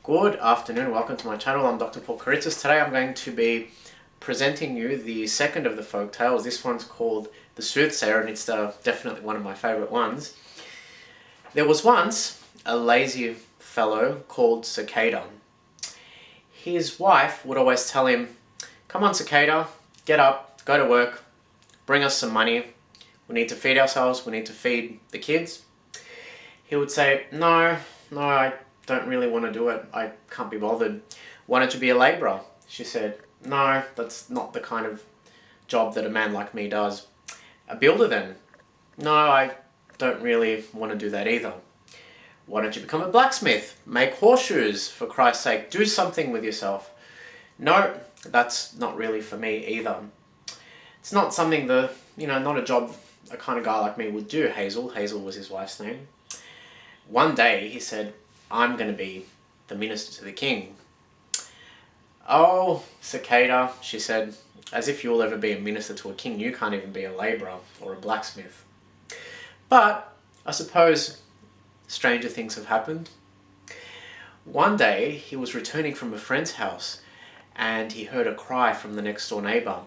Good afternoon, welcome to my channel. I'm Dr. Kiritsis. Today I'm going to be presenting you the second of the folk tales. This one's called The Soothsayer, and it's definitely one of my favourite ones. There was once a lazy fellow called Cicada. His wife would always tell him, "Come on Cicada, get up, go to work, bring us some money. We need to feed ourselves, we need to feed the kids." He would say, no, I don't really want to do it. I can't be bothered. "Why don't you be a labourer?" She said, "No, that's not the kind of job that a man like me does." "A builder then?" "No, I don't really want to do that either." "Why don't you become a blacksmith? Make horseshoes, for Christ's sake. Do something with yourself." "No, that's not really for me either. It's not something not a job a kind of guy like me would do." Hazel was his wife's name. One day he said, "I'm going to be the minister to the king." "Oh, Cicada," she said, "as if you'll ever be a minister to a king. You can't even be a labourer or a blacksmith." But I suppose stranger things have happened. One day he was returning from a friend's house and he heard a cry from the next door neighbour,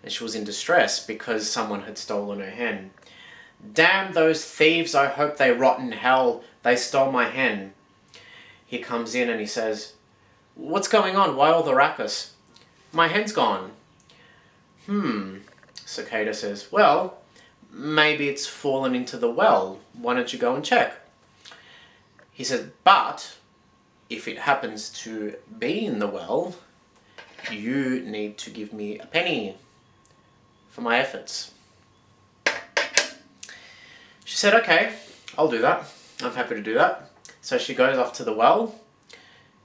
and she was in distress because someone had stolen her hen. "Damn those thieves, I hope they rot in hell. They stole my hen." He comes in and he says, "What's going on? Why all the ruckus?" "My hen's gone." Cicada says, "Well, maybe it's fallen into the well. Why don't you go and check?" He says, "But if it happens to be in the well, you need to give me a penny for my efforts." She said, "Okay, I'll do that. I'm happy to do that." So she goes off to the well.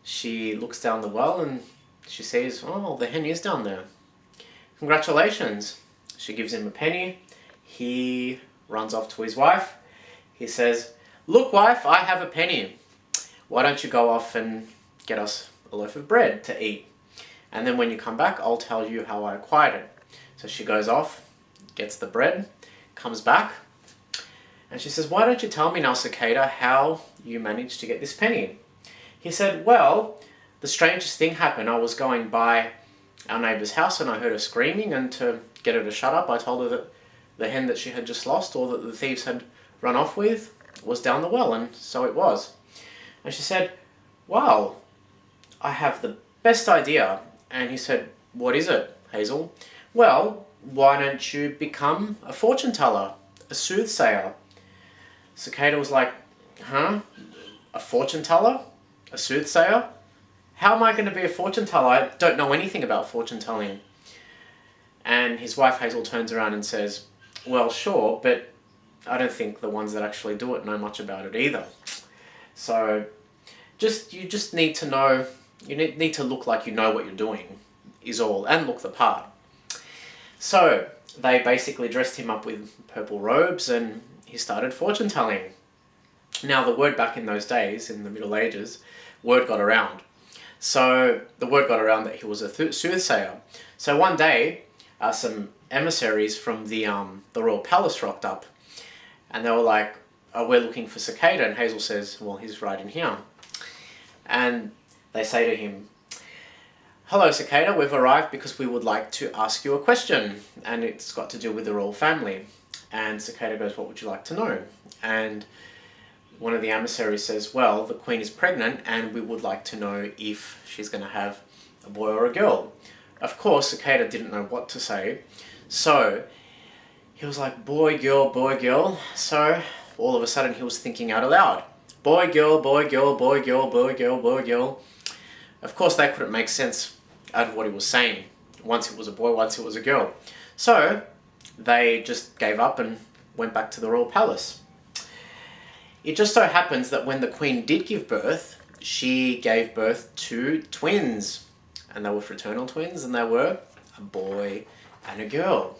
She looks down the well and she sees, "Oh, the hen is down there. Congratulations." She gives him a penny. He runs off to his wife. He says, "Look, wife, I have a penny. Why don't you go off and get us a loaf of bread to eat? And then when you come back, I'll tell you how I acquired it." So she goes off, gets the bread, comes back, and she says, "Why don't you tell me now, Cicada, how you managed to get this penny?" He said, "Well, the strangest thing happened. I was going by our neighbour's house and I heard her screaming, and to get her to shut up, I told her that the hen that she had just lost, or that the thieves had run off with, was down the well, and so it was." And she said, "Wow, I have the best idea." And he said, "What is it, Hazel?" "Well, why don't you become a fortune teller, a soothsayer?" Cicada was like, "Huh? A fortune teller? A soothsayer? How am I going to be a fortune teller? I don't know anything about fortune telling." And his wife Hazel turns around and says, "Well, sure, but I don't think the ones that actually do it know much about it either. So you just need to know, you need to look like you know what you're doing, is all, and look the part." So they basically dressed him up with purple robes and he started fortune telling. Now the word back in those days, in the Middle Ages, word got around. So the word got around that he was a soothsayer. So one day, some emissaries from the royal palace rocked up, and they were like, "Oh, we're looking for Cicada." And Hazel says, "Well, he's right in here." And they say to him, "Hello Cicada, we've arrived because we would like to ask you a question, and it's got to do with the royal family." And Cicada goes, "What would you like to know?" And one of the emissaries says, "Well, the queen is pregnant and we would like to know if she's going to have a boy or a girl." Of course, Cicada didn't know what to say, so he was like, boy, girl, boy, girl. So all of a sudden he was thinking out aloud. Boy, girl, boy, girl, boy, girl, boy, girl, boy, girl. Of course, they couldn't make sense out of what he was saying. Once it was a boy, once it was a girl. So they just gave up and went back to the royal palace. It just so happens that when the queen did give birth, she gave birth to twins. And they were fraternal twins, and they were a boy and a girl.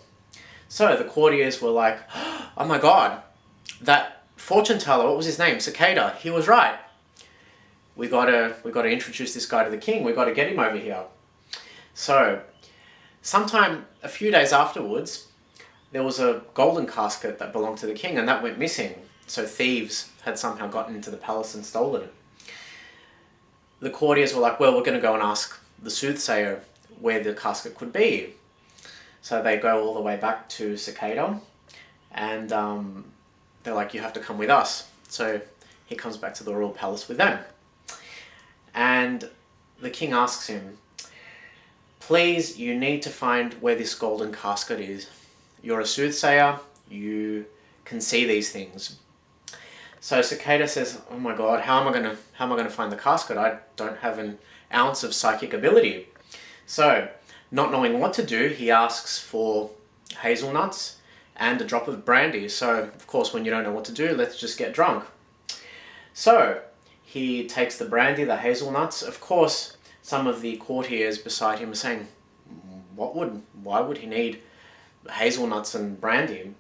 So the courtiers were like, "Oh my God, that fortune teller, what was his name? Cicada, he was right. We gotta introduce this guy to the king. We gotta get him over here." So sometime a few days afterwards, there was a golden casket that belonged to the king, and that went missing. So thieves had somehow gotten into the palace and stolen it. the courtiers were like, well, we're going to go and ask the Soothsayer where the casket could be. So they go all the way back to Cicada, and they're like, you have to come with us. So he comes back to the royal palace with them. And the king asks him, please, you need to find where this golden casket is. You're a soothsayer, you can see these things. So Cicada says, oh my god, how am I gonna find the casket? I don't have an ounce of psychic ability. So, not knowing what to do, he asks for hazelnuts and a drop of brandy. So, of course, when you don't know what to do, let's just get drunk. So, he takes the brandy, the hazelnuts. Of course, some of the courtiers beside him are saying, why would he need hazelnuts and brandy?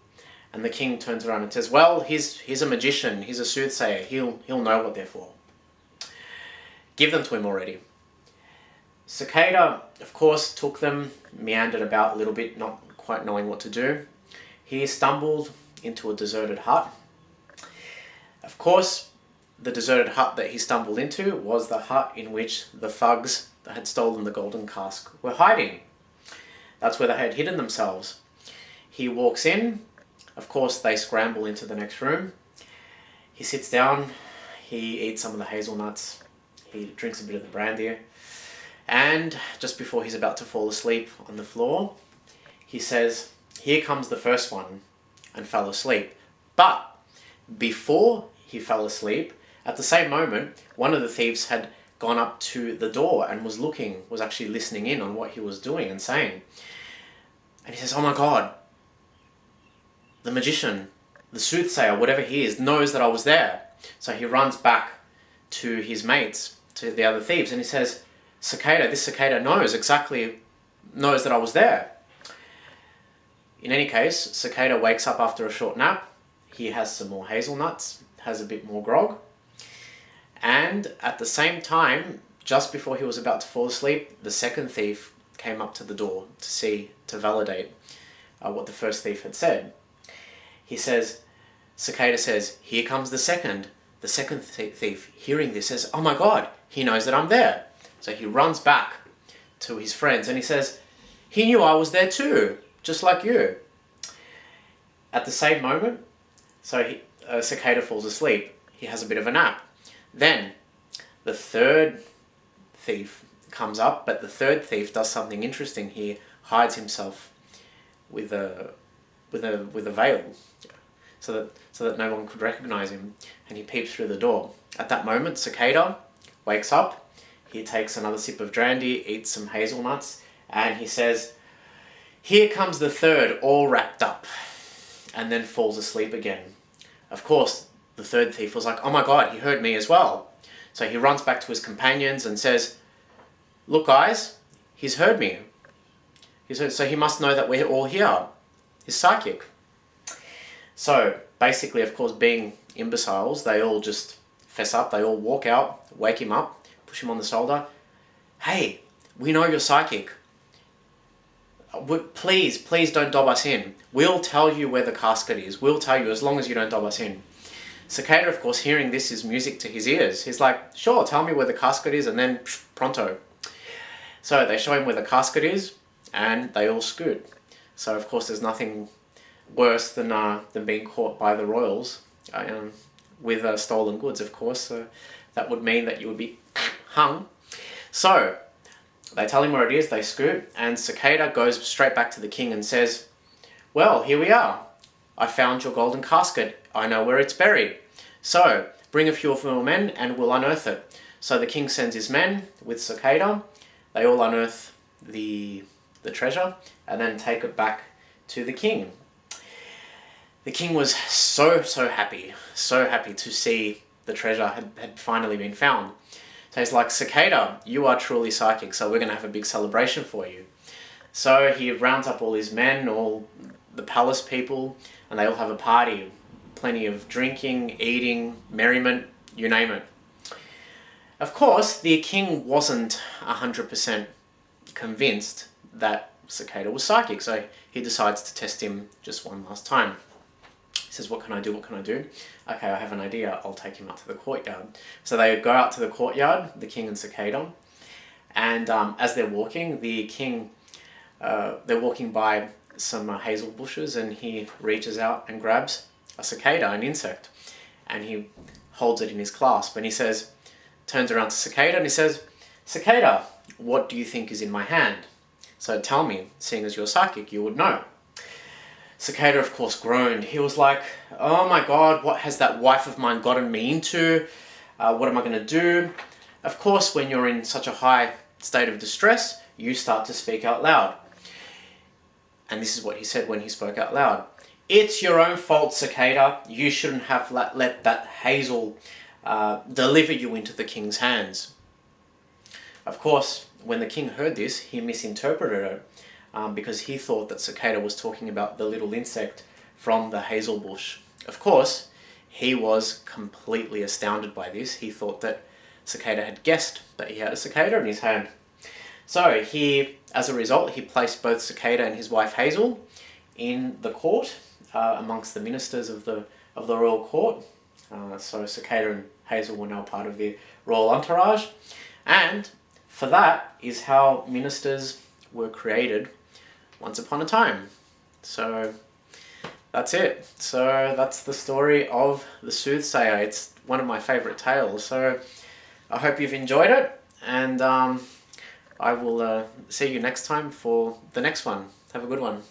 And the king turns around and says, well, he's a magician, he's a soothsayer, he'll know what they're for. Give them to him already. Cicada, of course, took them, meandered about a little bit, not quite knowing what to do. He stumbled into a deserted hut. Of course, the deserted hut that he stumbled into was the hut in which the thugs that had stolen the golden cask were hiding. That's where they had hidden themselves. He walks in. Of course, they scramble into the next room. He sits down, he eats some of the hazelnuts, he drinks a bit of the brandy, and just before he's about to fall asleep on the floor, he says, here comes the first one, and fell asleep. But before he fell asleep, at the same moment, one of the thieves had gone up to the door and was actually listening in on what he was doing and saying. And he says, oh my god, the magician, the soothsayer, whatever he is, knows that I was there. So he runs back to his mates, to the other thieves, and he says, this cicada knows that I was there. In any case, Cicada wakes up after a short nap. He has some more hazelnuts, has a bit more grog. And at the same time, just before he was about to fall asleep, the second thief came up to the door to validate what the first thief had said. Cicada says, here comes the second. The second thief, hearing this, says, oh my god, he knows that I'm there. So he runs back to his friends and he says, he knew I was there too, just like you. At the same moment, Cicada falls asleep. He has a bit of a nap. Then the third thief comes up, but the third thief does something interesting. He hides himself with a veil, so that no one could recognize him, and he peeps through the door. At that moment, Cicada wakes up. He takes another sip of brandy, eats some hazelnuts, and he says, here comes the third, all wrapped up, and then falls asleep again. Of course, the third thief was like, oh my god, he heard me as well. So he runs back to his companions and says, look guys, he's heard me. So he must know that we're all here. He's psychic. So basically, of course, being imbeciles, they all just fess up. They all walk out, wake him up, push him on the shoulder. Hey, we know you're psychic. Please don't dob us in. We'll tell you where the casket is. We'll tell you as long as you don't dob us in. Cicada, of course, hearing this is music to his ears. He's like, sure, tell me where the casket is, and then pronto. So they show him where the casket is, and they all scoot. So of course there's nothing worse than being caught by the royals with stolen goods, of course. So that would mean that you would be hung. So they tell him where it is, they scoot, and Cicada goes straight back to the king and says, well, here we are. I found your golden casket. I know where it's buried. So bring a few of your men and we'll unearth it. So the king sends his men with Cicada. They all unearth the treasure and then take it back to the king. The king was so happy to see the treasure had finally been found. So he's like, Cicada, you are truly psychic, so we're going to have a big celebration for you. So he rounds up all his men, all the palace people, and they all have a party. Plenty of drinking, eating, merriment, you name it. Of course, the king wasn't 100% convinced that Cicada was psychic, so he decides to test him just one last time. He says, what can I do? What can I do? Okay, I have an idea. I'll take him out to the courtyard. So they go out to the courtyard, the king and Cicada. And as they're walking, the king, they're walking by some hazel bushes, and he reaches out and grabs a cicada, an insect, and he holds it in his clasp, and he says, turns around to Cicada and he says, Cicada, what do you think is in my hand? So tell me, seeing as you're psychic, you would know. Cicada, of course, groaned. He was like, oh my God, what has that wife of mine gotten me into? What am I going to do? Of course, when you're in such a high state of distress, you start to speak out loud. And this is what he said when he spoke out loud. It's your own fault, Cicada. You shouldn't have let that hazel deliver you into the king's hands. Of course, when the king heard this, he misinterpreted it because he thought that Cicada was talking about the little insect from the hazel bush. Of course, he was completely astounded by this. He thought that Cicada had guessed that he had a cicada in his hand. So he, as a result, he placed both Cicada and his wife Hazel in the court amongst the ministers of the royal court. So Cicada and Hazel were now part of the royal entourage, and for that is how ministers were created once upon a time. So that's it. So that's the story of the Soothsayer. It's one of my favourite tales. So I hope you've enjoyed it, and I will see you next time for the next one. Have a good one.